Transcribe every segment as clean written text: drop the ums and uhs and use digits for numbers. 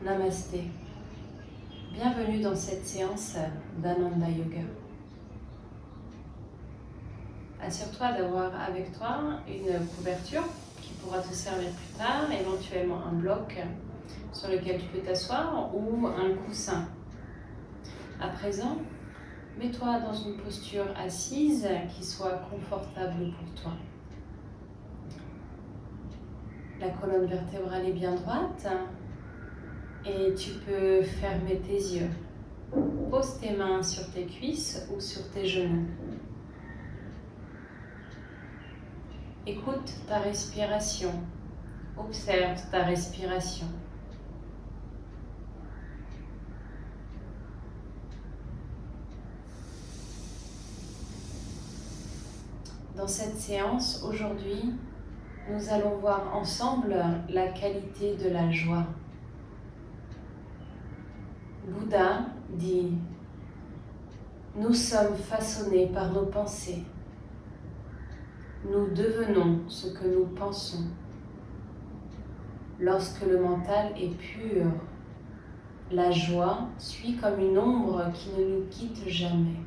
Namasté. Bienvenue dans cette séance d'Ananda Yoga. Assure-toi d'avoir avec toi une couverture qui pourra te servir plus tard, éventuellement un bloc sur lequel tu peux t'asseoir ou un coussin. À présent, mets-toi dans une posture assise qui soit confortable pour toi. La colonne vertébrale est bien droite et tu peux fermer tes yeux. Pose tes mains sur tes cuisses ou sur tes genoux. Écoute ta respiration. Observe ta respiration. Dans cette séance, aujourd'hui, nous allons voir ensemble la qualité de la joie. Bouddha dit « Nous sommes façonnés par nos pensées. Nous devenons ce que nous pensons. Lorsque le mental est pur, la joie suit comme une ombre qui ne nous quitte jamais. »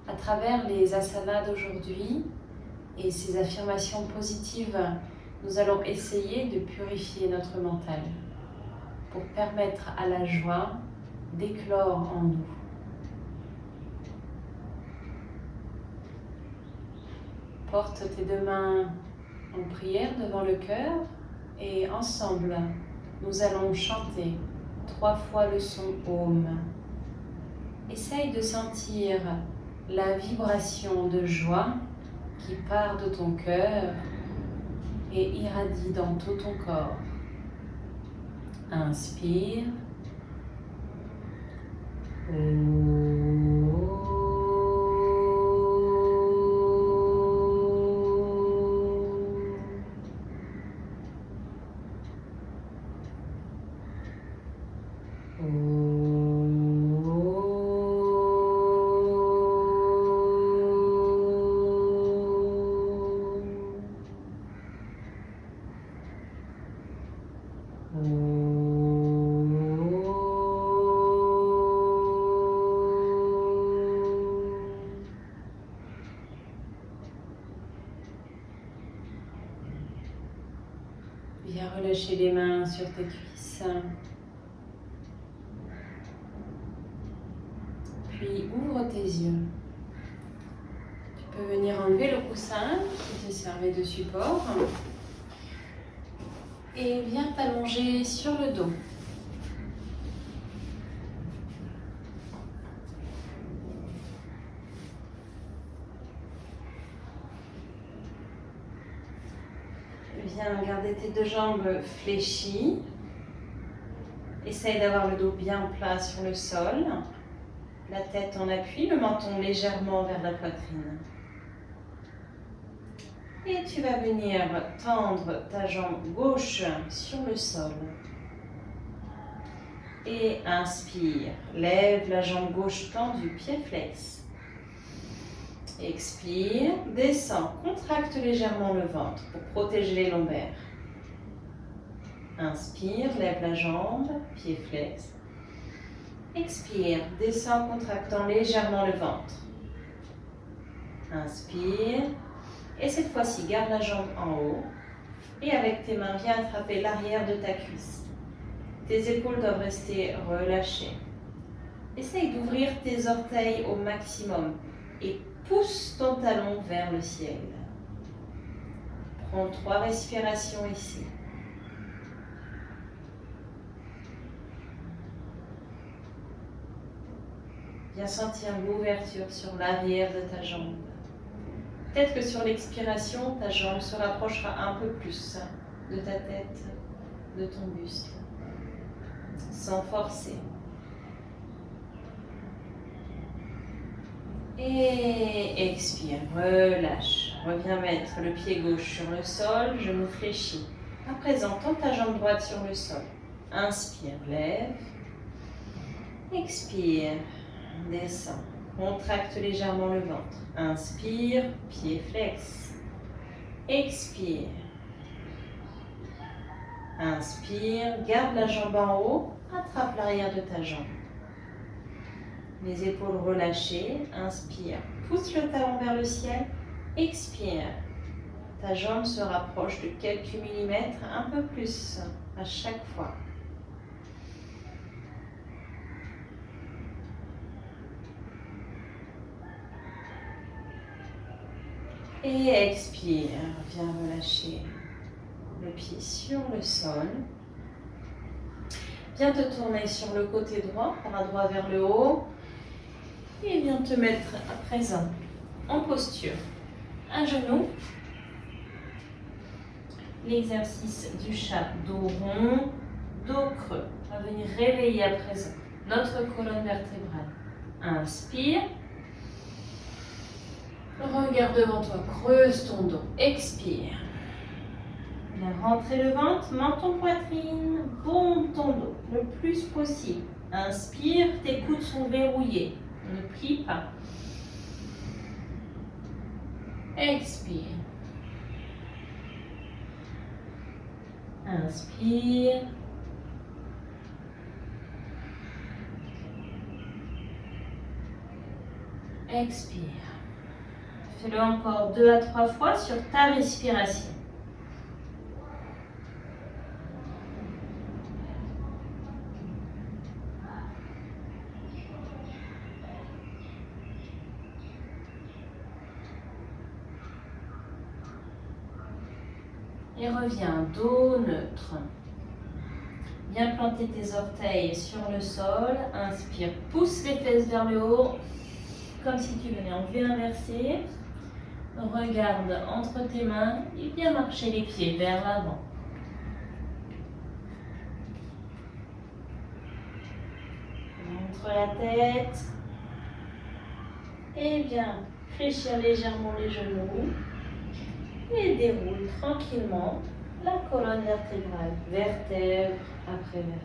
À travers les asanas d'aujourd'hui et ces affirmations positives, nous allons essayer de purifier notre mental pour permettre à la joie d'éclore en nous. Porte tes deux mains en prière devant le cœur et ensemble, nous allons chanter 3 fois le son Om. Essaye de sentir la vibration de joie qui part de ton cœur et irradie dans tout ton corps. Inspire. Viens relâcher les mains sur tes cuisses. Puis ouvre tes yeux. Tu peux venir enlever le coussin qui te servait de support. Et viens t'allonger sur le dos. Viens garder tes deux jambes fléchies. Essaye d'avoir le dos bien plat sur le sol. La tête en appui, le menton légèrement vers la poitrine. Et tu vas venir tendre ta jambe gauche sur le sol. Et inspire. Lève la jambe gauche tendue, pied flex. Expire. Descends. Contracte légèrement le ventre pour protéger les lombaires. Inspire. Lève la jambe, pied flex. Expire. Descends, contractant légèrement le ventre. Inspire. Et cette fois-ci, garde la jambe en haut. Et avec tes mains, viens attraper l'arrière de ta cuisse. Tes épaules doivent rester relâchées. Essaye d'ouvrir tes orteils au maximum. Et pousse ton talon vers le ciel. Prends 3 respirations ici. Viens sentir l'ouverture sur l'arrière de ta jambe. Peut-être que sur l'expiration, ta jambe se rapprochera un peu plus de ta tête, de ton buste, sans forcer. Et expire, relâche. Reviens mettre le pied gauche sur le sol, genou fléchi. À présent, tends ta jambe droite sur le sol. Inspire, lève. Expire, descends. Contracte légèrement le ventre. Inspire, pied flex. Expire. Inspire, garde la jambe en haut, attrape l'arrière de ta jambe. Les épaules relâchées, inspire, pousse le talon vers le ciel, expire. Ta jambe se rapproche de quelques millimètres, un peu plus à chaque fois. Et expire, viens relâcher le pied sur le sol. Viens te tourner sur le côté droit, bras droit vers le haut. Et viens te mettre à présent en posture. Un genou. L'exercice du chat, dos rond, dos creux. On va venir réveiller à présent notre colonne vertébrale. Inspire. Regarde devant toi, creuse ton dos. Expire. Viens rentrer le ventre, menton poitrine, bombe ton dos le plus possible. Inspire, tes coudes sont verrouillés. Ne plie pas. Expire. Inspire. Expire. Fais-le encore 2 à 3 fois sur ta respiration. Et reviens, dos neutre. Viens planter tes orteils sur le sol. Inspire, pousse les fesses vers le haut, comme si tu venais en V inversé. Regarde entre tes mains et viens marcher les pieds vers l'avant. Montre la tête. Et viens fléchir légèrement les genoux. Et déroule tranquillement la colonne vertébrale, vertèbre après vertèbre.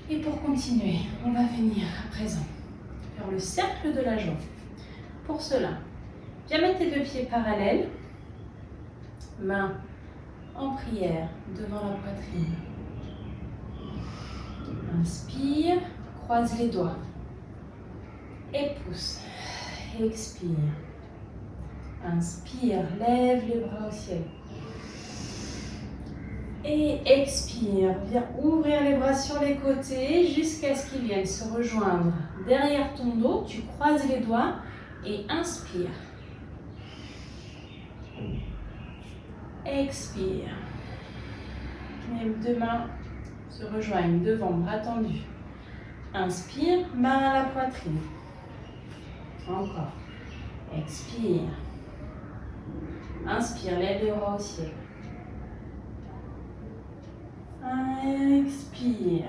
Et pour continuer, on va venir à présent faire le cercle de la jambe. Pour cela, viens mettre tes 2 pieds parallèles, mains en prière devant la poitrine. Inspire, croise les doigts et pousse. Expire. Inspire, lève les bras au ciel. Et expire, viens ouvrir les bras sur les côtés jusqu'à ce qu'ils viennent se rejoindre derrière ton dos. Tu croises les doigts et inspire. Expire. Les 2 mains se rejoignent devant, bras tendus. Inspire, main à la poitrine. Encore. Expire. Inspire, lève les bras au ciel. Expire.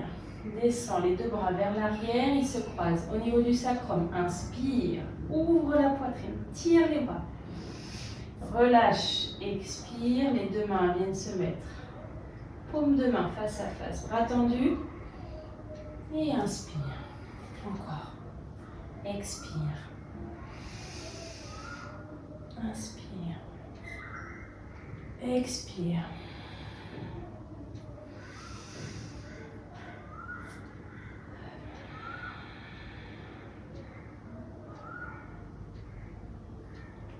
Descends les 2 bras vers l'arrière, ils se croisent au niveau du sacrum. Inspire, ouvre la poitrine, tire les bras. Relâche, expire, les 2 mains viennent se mettre. Paume de main face à face, bras tendus. Et inspire. Encore. Expire. Inspire. Expire.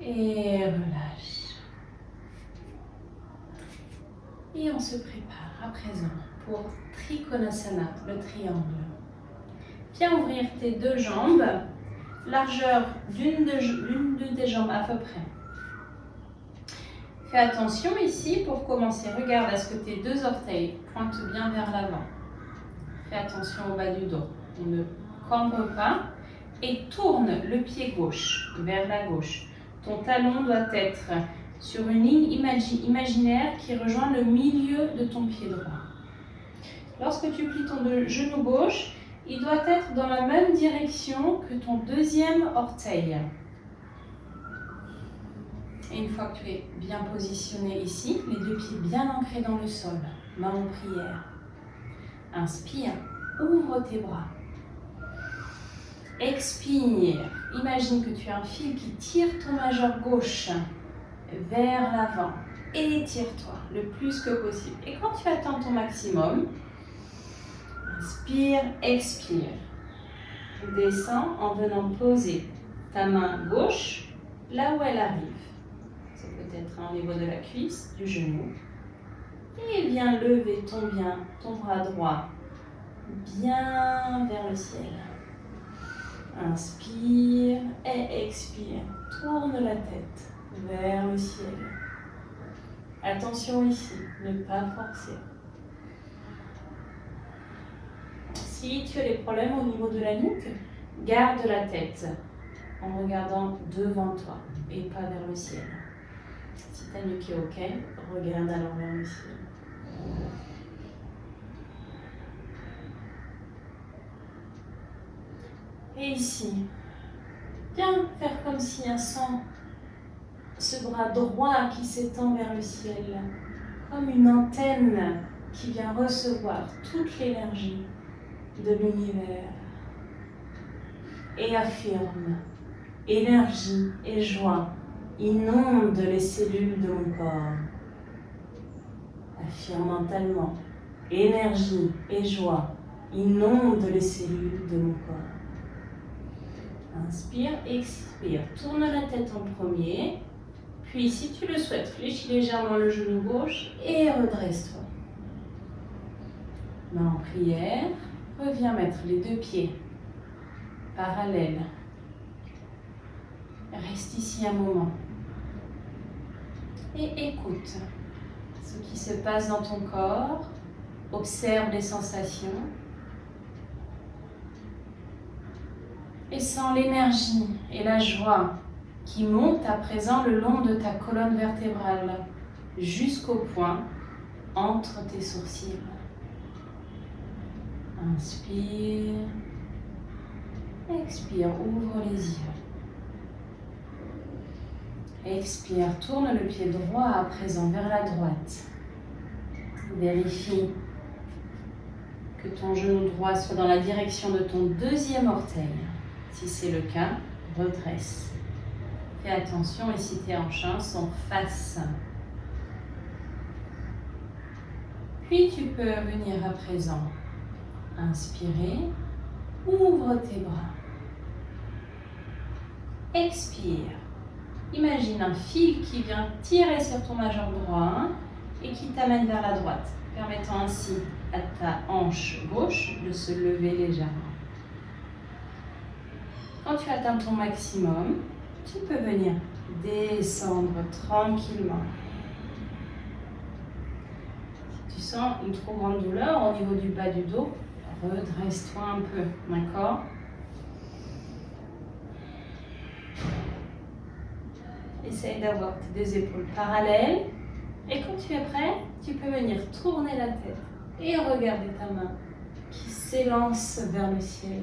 Et relâche. Et on se prépare à présent pour Trikonasana, le triangle. Viens ouvrir tes 2 jambes, largeur d'une de tes jambes à peu près. Fais attention ici pour commencer. Regarde à ce que tes 2 orteils pointent bien vers l'avant. Fais attention au bas du dos. On ne cambre pas. Et tourne le pied gauche vers la gauche. Ton talon doit être sur une ligne imaginaire qui rejoint le milieu de ton pied droit. Lorsque tu plies ton genou gauche, il doit être dans la même direction que ton 2e orteil. Et une fois que tu es bien positionné ici, les 2 pieds bien ancrés dans le sol, main en prière. Inspire, ouvre tes bras. Expire. Imagine que tu as un fil qui tire ton majeur gauche vers l'avant. Étire-toi le plus que possible. Et quand tu atteins ton maximum, inspire, expire. Descends en venant poser ta main gauche là où elle arrive. Ça peut être au niveau de la cuisse, du genou. Et viens lever ton bras droit bien vers le ciel. Inspire et expire. Tourne la tête vers le ciel. Attention ici, ne pas forcer. Si tu as des problèmes au niveau de la nuque, garde la tête en regardant devant toi et pas vers le ciel. Si ta nuque est ok, regarde alors vers le ciel. Et ici, viens faire comme si un sang, ce bras droit qui s'étend vers le ciel, comme une antenne qui vient recevoir toute l'énergie de l'univers. Et affirme, énergie et joie inondent les cellules de mon corps. Affirme mentalement, énergie et joie inondent les cellules de mon corps. Inspire, expire, tourne la tête en premier, puis si tu le souhaites, fléchis légèrement le genou gauche et redresse-toi. Main en prière, reviens mettre les deux pieds parallèles. Reste ici un moment et écoute ce qui se passe dans ton corps, observe les sensations. Et sens l'énergie et la joie qui montent à présent le long de ta colonne vertébrale jusqu'au point entre tes sourcils. Inspire, expire, ouvre les yeux. Expire, tourne le pied droit à présent vers la droite. Vérifie que ton genou droit soit dans la direction de ton deuxième orteil. Si c'est le cas, redresse. Fais attention et si tes hanches sont face. Puis tu peux venir à présent inspirer, ouvre tes bras. Expire. Imagine un fil qui vient tirer sur ton majeur droit et qui t'amène vers la droite, permettant ainsi à ta hanche gauche de se lever légèrement. Quand tu atteins ton maximum, tu peux venir descendre tranquillement. Si tu sens une trop grande douleur au niveau du bas du dos, redresse-toi un peu, d'accord? Essaye d'avoir tes deux épaules parallèles. Et quand tu es prêt, tu peux venir tourner la tête et regarder ta main qui s'élance vers le ciel,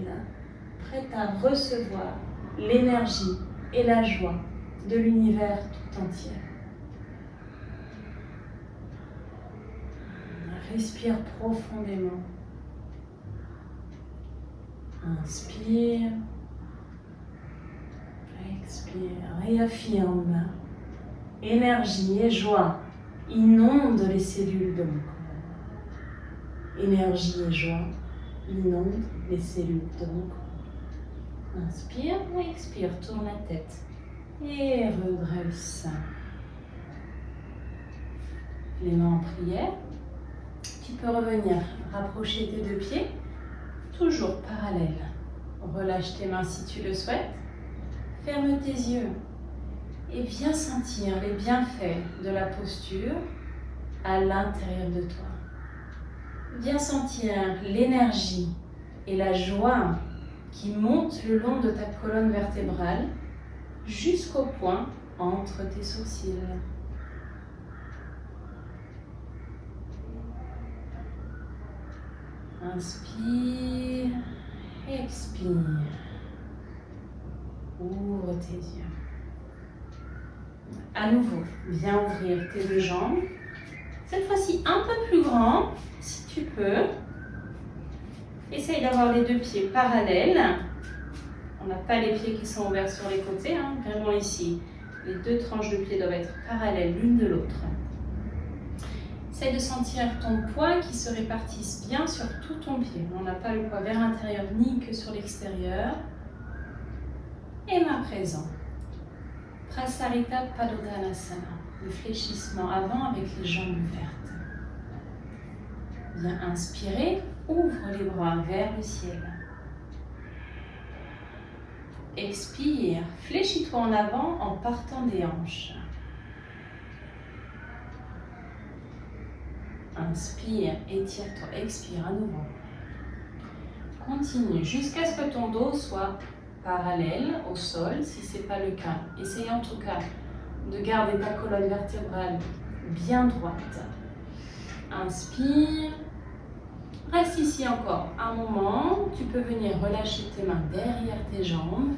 prête à recevoir l'énergie et la joie de l'univers tout entier. Respire profondément. Inspire. Expire. Réaffirme. Énergie et joie inondent les cellules de mon corps. Énergie et joie inondent les cellules de mon corps. Inspire, expire, tourne la tête et redresse. Les mains en prière. Tu peux revenir rapprocher tes deux pieds, toujours parallèles. Relâche tes mains si tu le souhaites. Ferme tes yeux et viens sentir les bienfaits de la posture à l'intérieur de toi. Viens sentir l'énergie et la joie qui montent le long de ta colonne vertébrale jusqu'au point entre tes sourcils. Inspire, expire. Ouvre tes yeux. À nouveau, viens ouvrir tes deux jambes. Cette fois-ci un peu plus grand, si tu peux. Essaye d'avoir les deux pieds parallèles. On n'a pas les pieds qui sont ouverts sur les côtés, hein, vraiment ici. Les deux tranches de pieds doivent être parallèles l'une de l'autre. Essaye de sentir ton poids qui se répartisse bien sur tout ton pied. On n'a pas le poids vers l'intérieur ni que sur l'extérieur. Et main présent. Prasarita Padottanasana, le fléchissement avant avec les jambes ouvertes. Bien inspirer, ouvre les bras vers le ciel. Expire, fléchis-toi en avant en partant des hanches. Inspire, étire-toi, expire à nouveau. Continue jusqu'à ce que ton dos soit parallèle au sol, si ce n'est pas le cas. Essaye en tout cas de garder ta colonne vertébrale bien droite. Inspire. Reste ici encore un moment. Tu peux venir relâcher tes mains derrière tes jambes.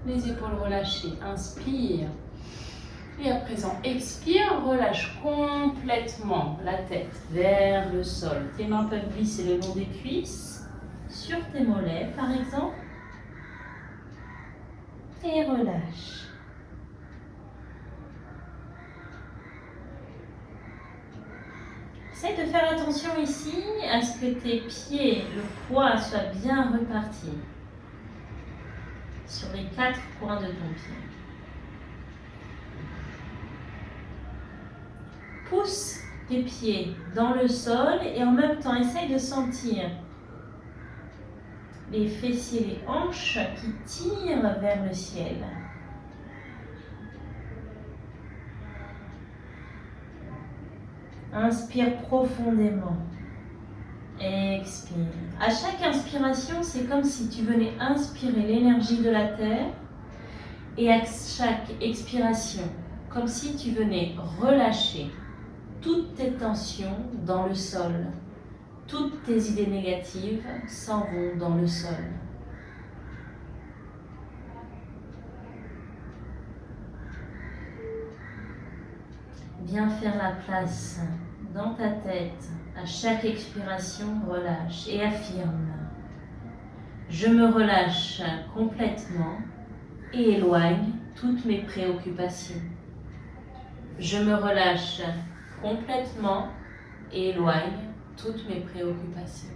Les épaules relâchées. Inspire. Et à présent, expire. Relâche complètement la tête vers le sol. Tes mains peuvent glisser le long des cuisses, sur tes mollets par exemple. Et relâche. Essaye de faire attention ici à ce que tes pieds, le poids soit bien reparti sur les 4 coins de ton pied. Pousse tes pieds dans le sol et en même temps essaye de sentir les fessiers, les hanches qui tirent vers le ciel. Inspire profondément. Expire. À chaque inspiration, c'est comme si tu venais inspirer l'énergie de la terre. Et à chaque expiration, comme si tu venais relâcher toutes tes tensions dans le sol. Toutes tes idées négatives s'en vont dans le sol. Viens faire la place dans ta tête. À chaque expiration, relâche et affirme. Je me relâche complètement et éloigne toutes mes préoccupations. Je me relâche complètement et éloigne toutes mes préoccupations.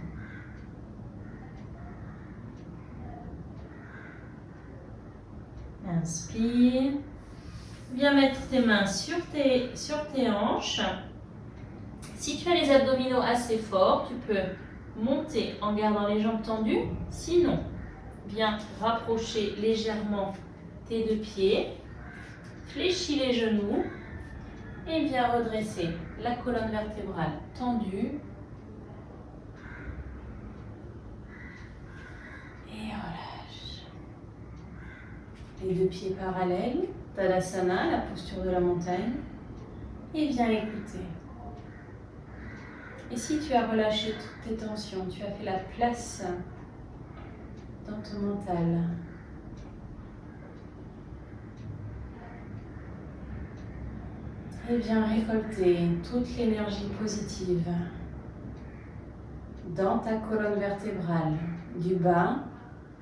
Inspire. Viens mettre tes mains sur tes hanches. Si tu as les abdominaux assez forts, tu peux monter en gardant les jambes tendues. Sinon, viens rapprocher légèrement tes deux pieds. Fléchis les genoux et viens redresser la colonne vertébrale tendue. Et relâche. Les deux pieds parallèles, Tadasana, la posture de la montagne. Et viens écouter. Et si tu as relâché toutes tes tensions, tu as fait la place dans ton mental. Et viens récolter toute l'énergie positive dans ta colonne vertébrale, du bas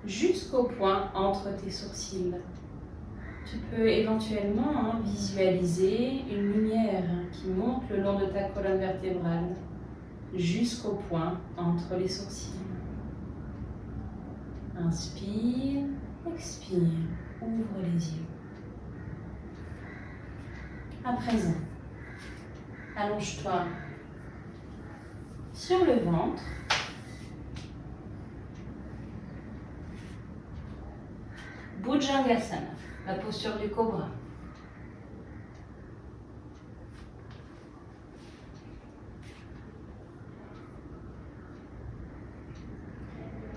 jusqu'au point entre tes sourcils. Tu peux éventuellement visualiser une lumière qui monte le long de ta colonne vertébrale jusqu'au point entre les sourcils. Inspire, expire, ouvre les yeux. À présent, allonge-toi sur le ventre. Bhujangasana, la posture du cobra.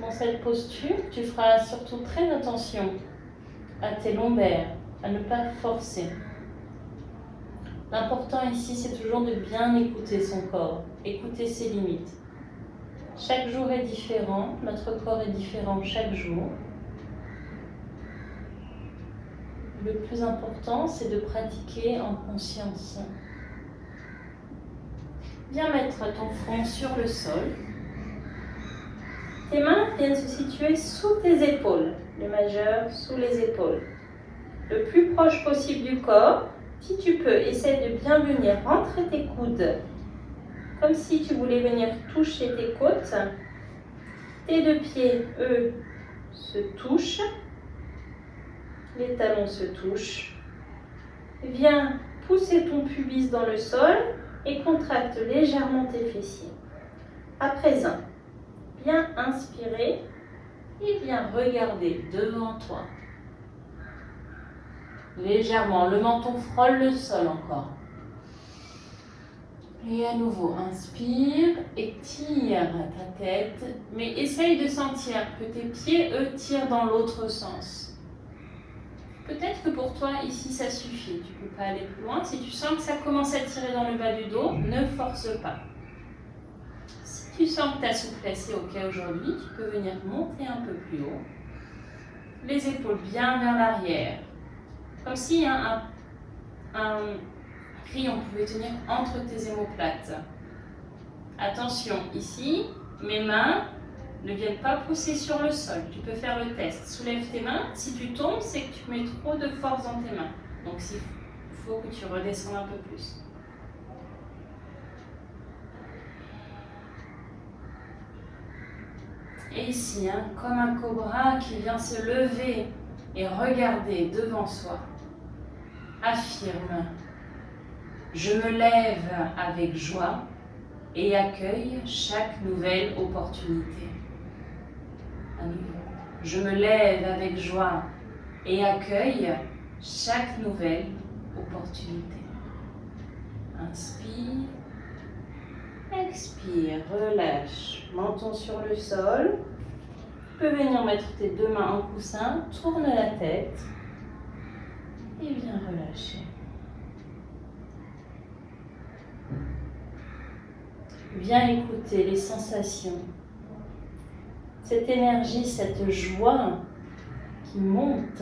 Dans cette posture, tu feras surtout très attention à tes lombaires, à ne pas forcer. L'important ici, c'est toujours de bien écouter son corps, écouter ses limites. Chaque jour est différent, notre corps est différent chaque jour. Le plus important, c'est de pratiquer en conscience. Viens mettre ton front sur le sol. Tes mains viennent se situer sous tes épaules, le majeur sous les épaules. Le plus proche possible du corps. Si tu peux, essaie de bien venir rentrer tes coudes, comme si tu voulais venir toucher tes côtes. Tes deux pieds, eux, se touchent. Les talons se touchent. Viens pousser ton pubis dans le sol et contracte légèrement tes fessiers. À présent, viens inspirer et viens regarder devant toi. Légèrement, le menton frôle le sol encore. Et à nouveau, inspire, étire ta tête, mais essaye de sentir que tes pieds, eux, tirent dans l'autre sens. Peut-être que pour toi, ici, ça suffit. Tu ne peux pas aller plus loin. Si tu sens que ça commence à tirer dans le bas du dos, ne force pas. Si tu sens que ta souplesse est OK aujourd'hui, tu peux venir monter un peu plus haut. Les épaules bien vers l'arrière. Comme s'il y a un pli, on pouvait tenir entre tes omoplates. Attention, ici, mes mains ne viennent pas pousser sur le sol. Tu peux faire le test. Soulève tes mains. Si tu tombes, c'est que tu mets trop de force dans tes mains. Donc, il faut que tu redescendes un peu plus. Et ici, comme un cobra qui vient se lever et regarder devant soi. Affirme, je me lève avec joie et accueille chaque nouvelle opportunité. À nouveau, je me lève avec joie et accueille chaque nouvelle opportunité. Inspire, expire, relâche, menton sur le sol. Tu peux venir mettre tes deux mains en coussin, tourne la tête. Et viens relâcher. Viens écouter les sensations. Cette énergie, cette joie qui monte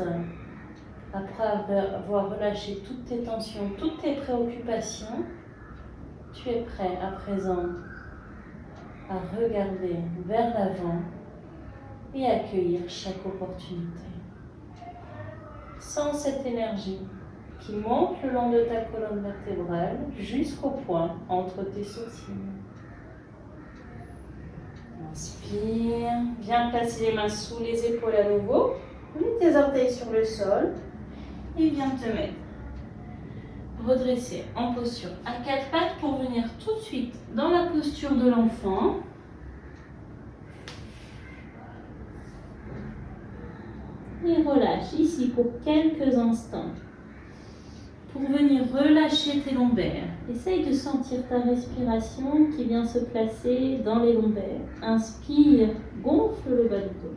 après avoir relâché toutes tes tensions, toutes tes préoccupations. Tu es prêt à présent à regarder vers l'avant et accueillir chaque opportunité. Sens cette énergie qui monte le long de ta colonne vertébrale jusqu'au point entre tes sourcils. Inspire, viens placer les mains sous les épaules à nouveau. Mets tes orteils sur le sol et viens te mettre redresser en posture à quatre pattes pour venir tout de suite dans la posture de l'enfant. Et relâche ici pour quelques instants. Pour venir relâcher tes lombaires, essaye de sentir ta respiration qui vient se placer dans les lombaires. Inspire, gonfle le bas du dos.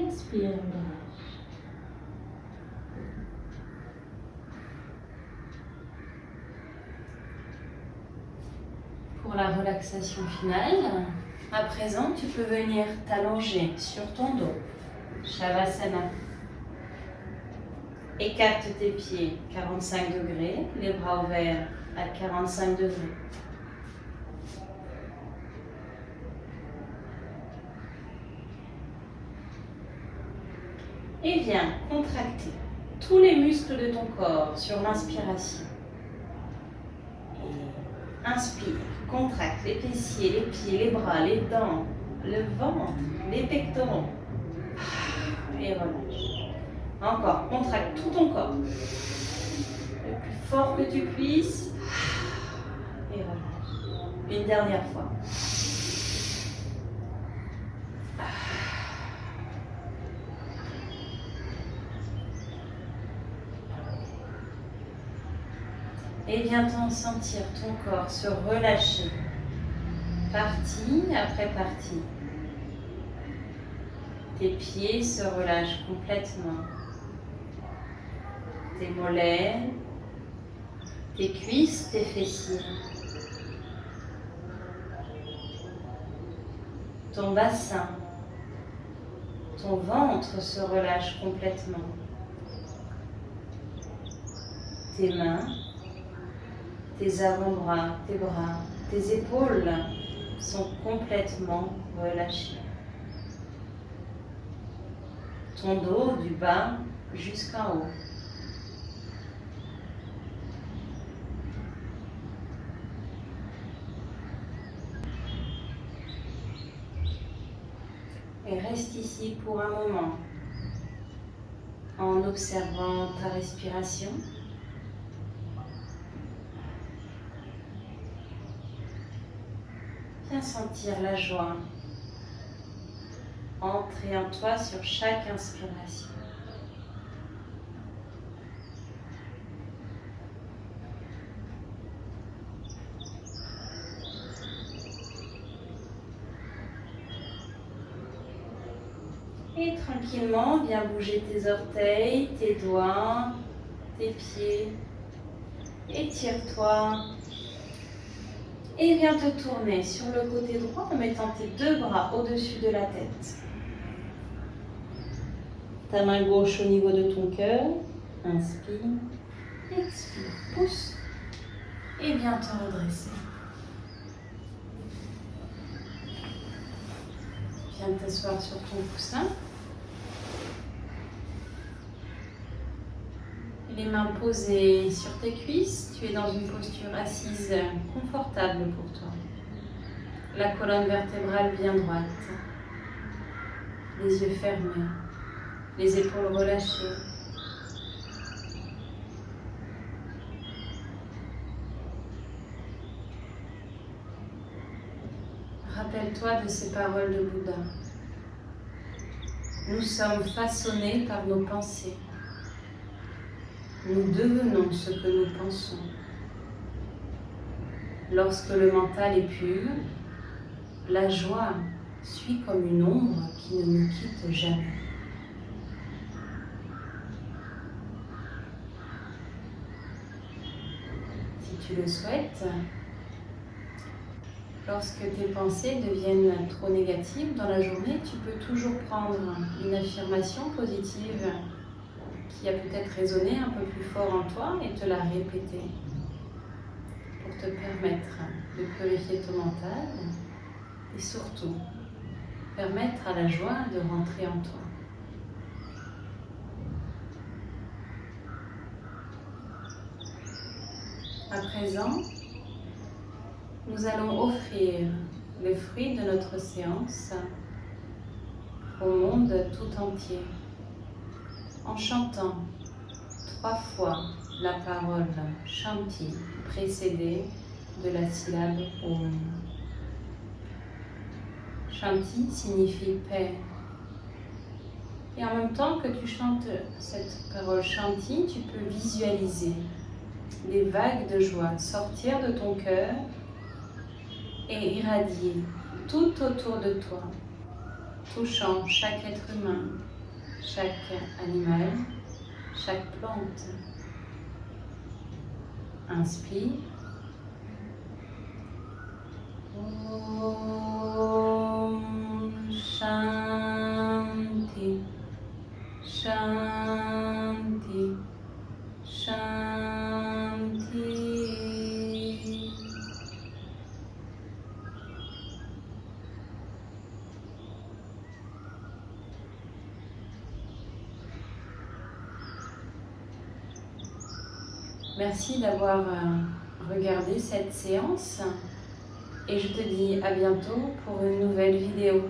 Expire, relâche. Pour la relaxation finale, à présent, tu peux venir t'allonger sur ton dos. Shavasana. Écarte tes pieds 45 degrés, les bras ouverts à 45 degrés. Et viens contracter tous les muscles de ton corps sur l'inspiration. Et inspire, contracte les fessiers, les pieds, les bras, les dents, le ventre, les pectoraux. Et relâche. Encore, contracte tout ton corps. Le plus fort que tu puisses. Et relâche. Une dernière fois. Et viens-t'en sentir ton corps se relâcher. Partie après partie. Tes pieds se relâchent complètement. Tes mollets, tes cuisses, tes fessiers. Ton bassin, ton ventre se relâche complètement. Tes mains, tes avant-bras, tes bras, tes épaules sont complètement relâchés. Ton dos du bas jusqu'en haut. Et reste ici pour un moment en observant ta respiration. Viens sentir la joie entrer en toi sur chaque inspiration. Et tranquillement, viens bouger tes orteils, tes doigts, tes pieds. Étire-toi. Et viens te tourner sur le côté droit en mettant tes deux bras au-dessus de la tête. Ta main gauche au niveau de ton cœur. Inspire. Expire. Pousse. Et viens te redresser. Viens t'asseoir sur ton coussin. Les mains posées sur tes cuisses, tu es dans une posture assise confortable pour toi. La colonne vertébrale bien droite, les yeux fermés, les épaules relâchées. Rappelle-toi de ces paroles de Bouddha. Nous sommes façonnés par nos pensées. Nous devenons ce que nous pensons. Lorsque le mental est pur, la joie suit comme une ombre qui ne nous quitte jamais. Si tu le souhaites, lorsque tes pensées deviennent trop négatives dans la journée, tu peux toujours prendre une affirmation positive qui a peut-être résonné un peu plus fort en toi et te la répéter pour te permettre de purifier ton mental et surtout permettre à la joie de rentrer en toi. À présent, nous allons offrir le fruit de notre séance au monde tout entier en chantant 3 fois la parole Shanti précédée de la syllabe Om. Shanti signifie paix. Et en même temps que tu chantes cette parole Shanti, tu peux visualiser des vagues de joie sortir de ton cœur et irradier tout autour de toi, touchant chaque être humain, chaque animal, chaque plante. Inspire. Om Shanti, Shanti, Shanti. Merci d'avoir regardé cette séance et je te dis à bientôt pour une nouvelle vidéo.